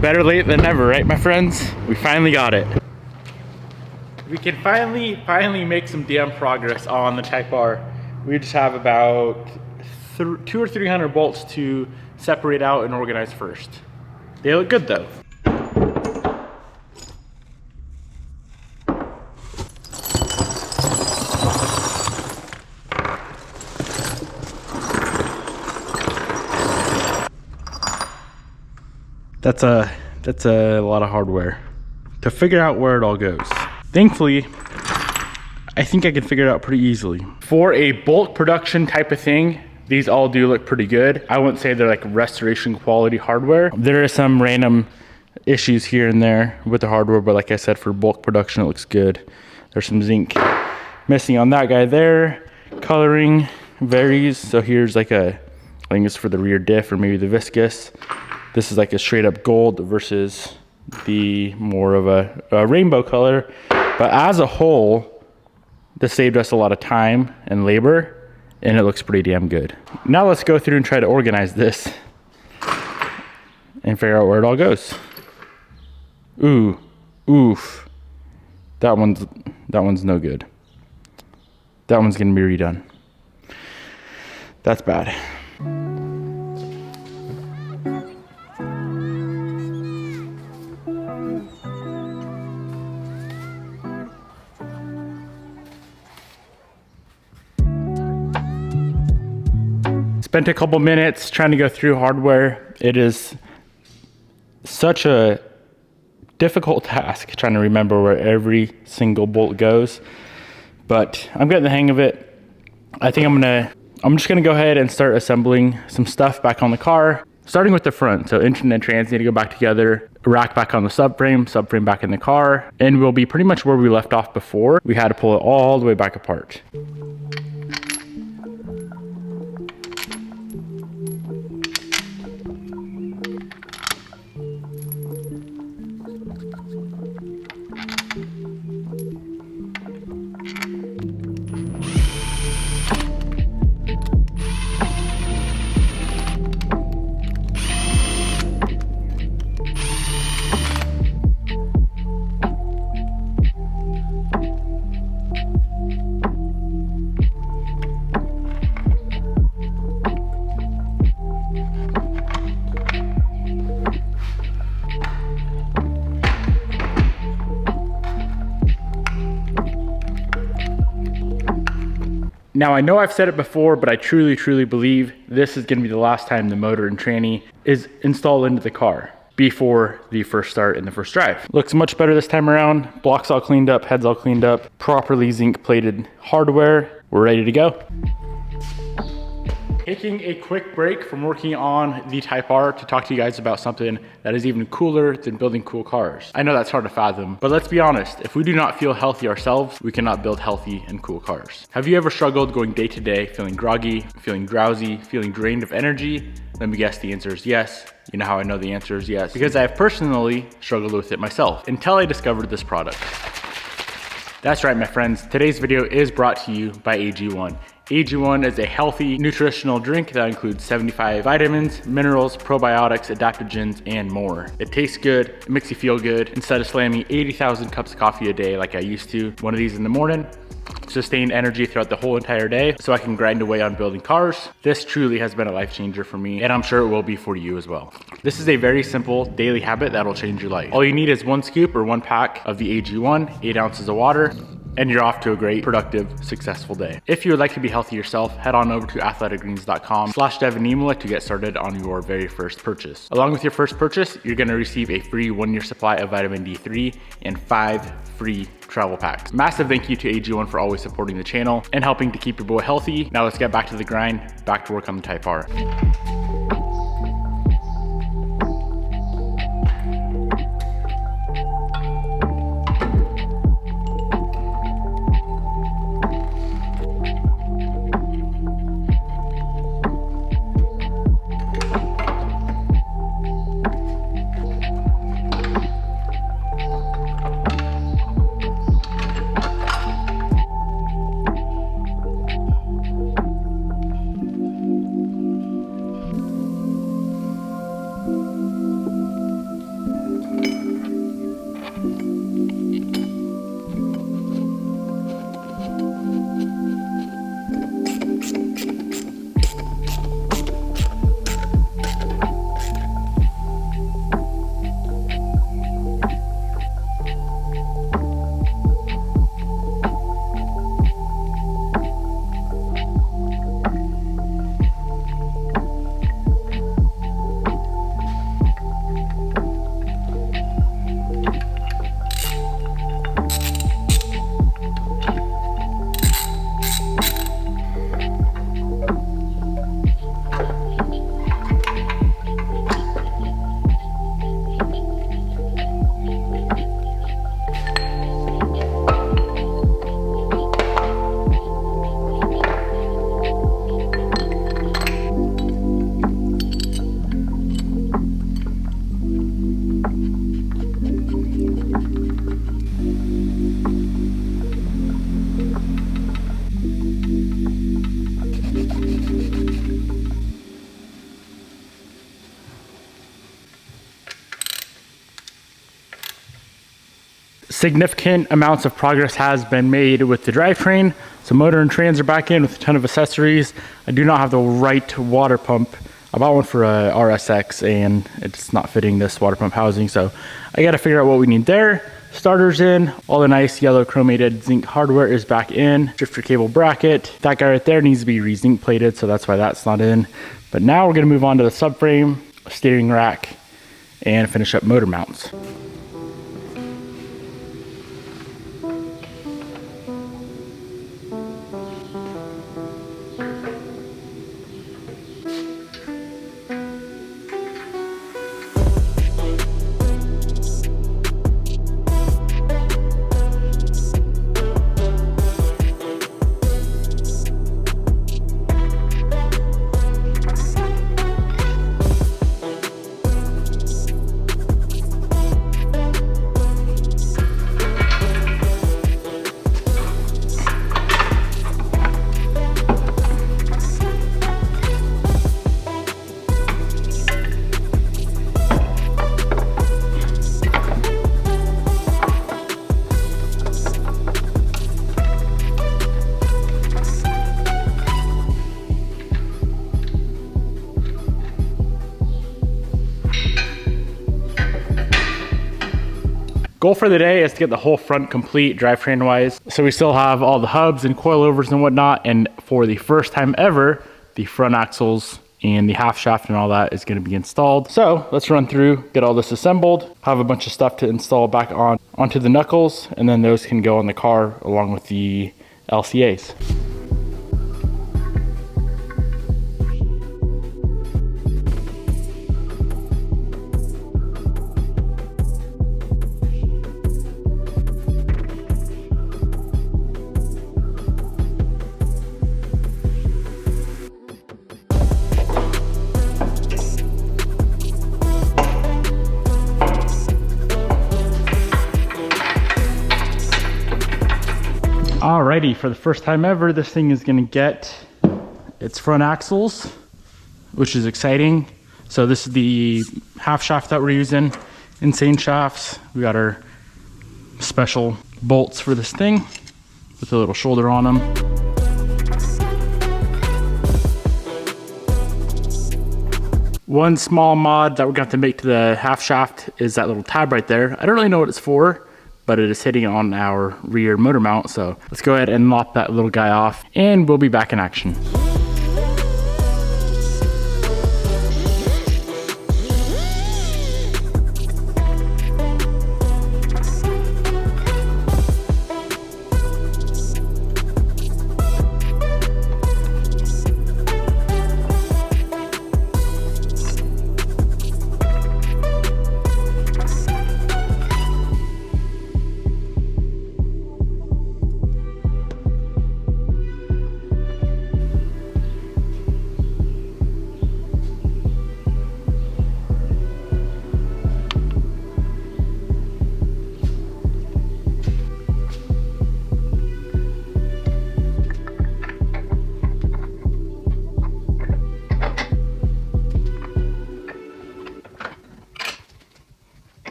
Better late than never, right, my friends? We finally got it. We can finally make some damn progress on the Type R. We just have about 200 or 300 bolts to separate out and organize first. They look good though. That's a lot of hardware to figure out where it all goes. Thankfully, I think I can figure it out pretty easily. For a bulk production type of thing, these all do look pretty good. I wouldn't say they're like restoration quality hardware. There are some random issues here and there with the hardware, but like I said, for bulk production, it looks good. There's some zinc missing on that guy there. Coloring varies. So here's like I think it's for the rear diff or maybe the Viscous. This is like a straight up gold versus the more of a rainbow color. But as a whole, this saved us a lot of time and labor, and it looks pretty damn good. Now let's go through and try to organize this and figure out where it all goes. Ooh, oof. That one's no good. That one's gonna be redone. That's bad. Spent a couple minutes trying to go through hardware. It is such a difficult task trying to remember where every single bolt goes, but I'm getting the hang of it. I think I'm just gonna go ahead and start assembling some stuff back on the car, starting with the front. So engine and trans need to go back together, rack back on the subframe back in the car, and we'll be pretty much where we left off before. We had to pull it all the way back apart. Now I know I've said it before, but I truly believe this is gonna be the last time the motor and tranny is installed into the car before the first start and the first drive. Looks much better this time around. Blocks all cleaned up, heads all cleaned up, properly zinc plated hardware. We're ready to go. Taking a quick break from working on the Type R to talk to you guys about something that is even cooler than building cool cars. I know that's hard to fathom, but let's be honest, if we do not feel healthy ourselves, we cannot build healthy and cool cars. Have you ever struggled going day to day, feeling groggy, feeling drowsy, feeling drained of energy? Let me guess, the answer is yes. You know how I know the answer is yes? Because I have personally struggled with it myself until I discovered this product. That's right, my friends. Today's video is brought to you by AG1. AG1 is a healthy nutritional drink that includes 75 vitamins, minerals, probiotics, adaptogens, and more. It tastes good, it makes you feel good. Instead of slamming 80,000 cups of coffee a day like I used to, one of these in the morning, sustained energy throughout the whole entire day so I can grind away on building cars. This truly has been a life changer for me, and I'm sure it will be for you as well. This is a very simple daily habit that'll change your life. All you need is 1 scoop or 1 pack of the AG1, 8 ounces of water, and you're off to a great, productive, successful day. If you would like to be healthy yourself, head on over to athleticgreens.com/Devin Niemela to get started on your very first purchase. Along with your first purchase, you're gonna receive a free 1-year supply of vitamin D3 and 5 free travel packs. Massive thank you to AG1 for always supporting the channel and helping to keep your boy healthy. Now let's get back to the grind, back to work on the Type R. Significant amounts of progress has been made with the drivetrain. So motor and trans are back in with a ton of accessories. I do not have the right water pump. I bought one for a RSX and it's not fitting this water pump housing. So I got to figure out what we need there. Starter's in, all the nice yellow chromated zinc hardware is back in. Drifter cable bracket, that guy right there needs to be re-zinc plated, so that's why that's not in. But now we're gonna move on to the subframe, steering rack, and finish up motor mounts. Goal for the day is to get the whole front complete drivetrain wise. So we still have all the hubs and coilovers and whatnot. And for the first time ever, the front axles and the half shaft and all that is going to be installed. So let's run through, get all this assembled, have a bunch of stuff to install back onto the knuckles, and then those can go on the car along with the LCAs. Alrighty, for the first time ever, this thing is gonna get its front axles, which is exciting. So this is the half shaft that we're using, insane shafts. We got our special bolts for this thing with a little shoulder on them. One small mod that we're gonna have to make to the half shaft is that little tab right there. I don't really know what it's for, but it is hitting on our rear motor mount. So let's go ahead and lop that little guy off and we'll be back in action.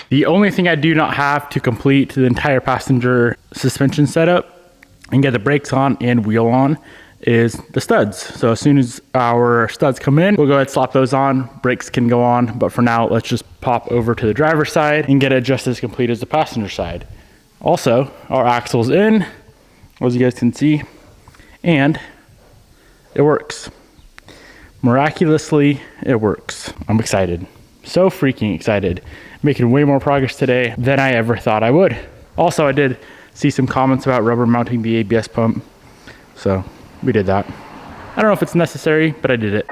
The only thing I do not have to complete the entire passenger suspension setup and get the brakes on and wheel on is the studs. So as soon as our studs come in, we'll go ahead and slap those on, brakes can go on, but for now, let's just pop over to the driver's side and get it just as complete as the passenger side. Also, our axle's in, as you guys can see, and it works. Miraculously, it works. I'm excited. So freaking excited. Making way more progress today than I ever thought I would. Also, I did see some comments about rubber mounting the ABS pump. So we did that. I don't know if it's necessary, but I did it.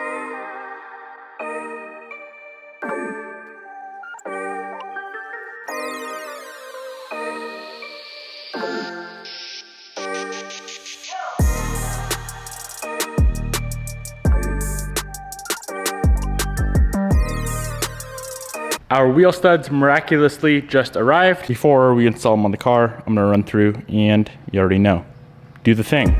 Our wheel studs miraculously just arrived. Before we install them on the car, I'm gonna run through and you already know, do the thing.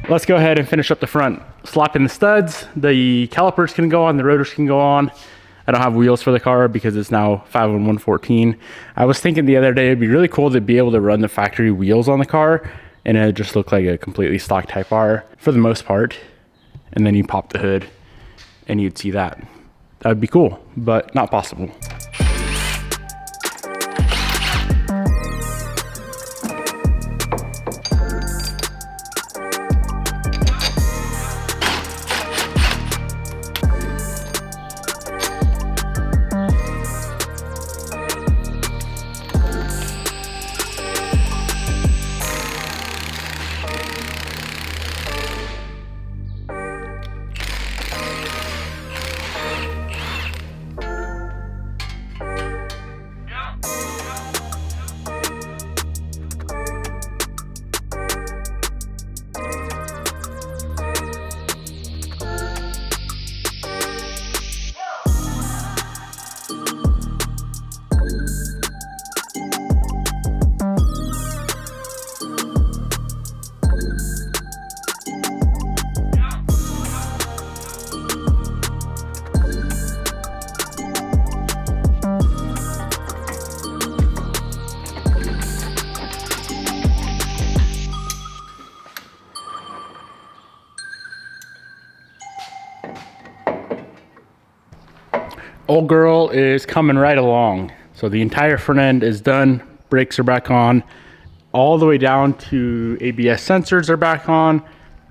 Let's go ahead and finish up the front. Slapping the studs, the calipers can go on, the rotors can go on. I don't have wheels for the car because it's now 5 on 114. I was thinking the other day it'd be really cool to be able to run the factory wheels on the car and it just look like a completely stock Type R for the most part. And then you pop the hood and you'd see that. That would be cool, but not possible. Old girl is coming right along. So the entire front end is done. Brakes are back on. All the way down to ABS sensors are back on.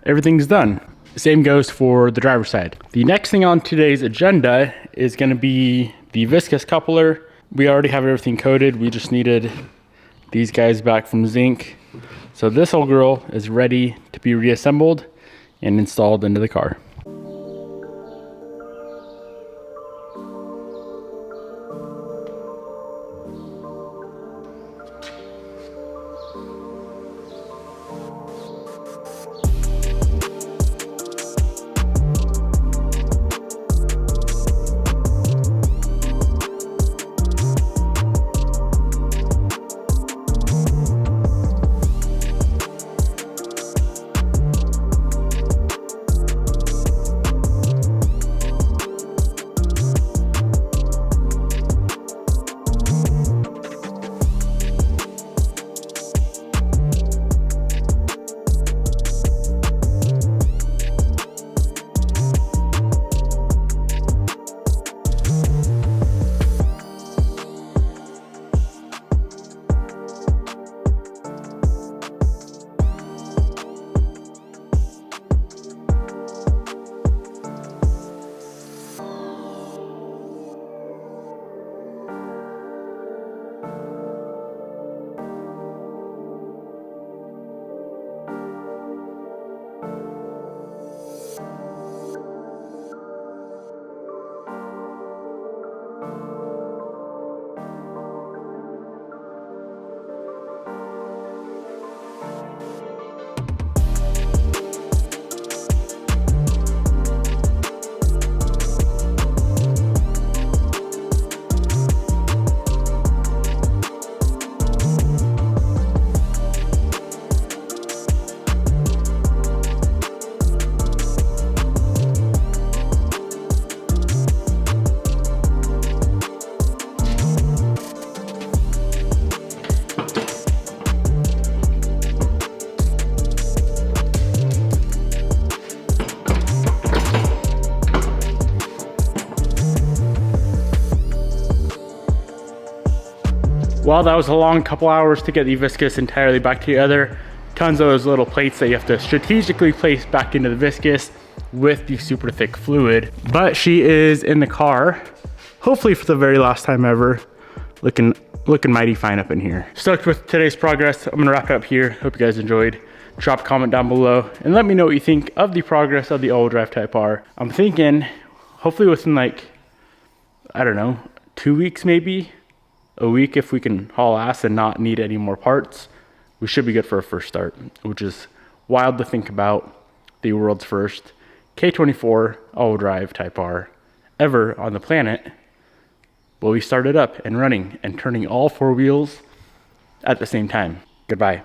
Everything's done. Same goes for the driver's side. The next thing on today's agenda is going to be the Viscous coupler. We already have everything coated. We just needed these guys back from zinc. So this old girl is ready to be reassembled and installed into the car. Well, that was a long couple hours to get the Viscous entirely back together. Tons of those little plates that you have to strategically place back into the Viscous with the super thick fluid. But she is in the car, hopefully for the very last time ever, looking mighty fine up in here. Stoked with today's progress. I'm gonna wrap it up here. Hope you guys enjoyed. Drop a comment down below and let me know what you think of the progress of the all-wheel drive Type R. I'm thinking hopefully within like, I don't know, 2 weeks maybe, a week, if we can haul ass and not need any more parts, we should be good for a first start, which is wild to think about. The world's first K24 all-wheel drive Type R ever on the planet will be started up and running and turning all four wheels at the same time. Goodbye.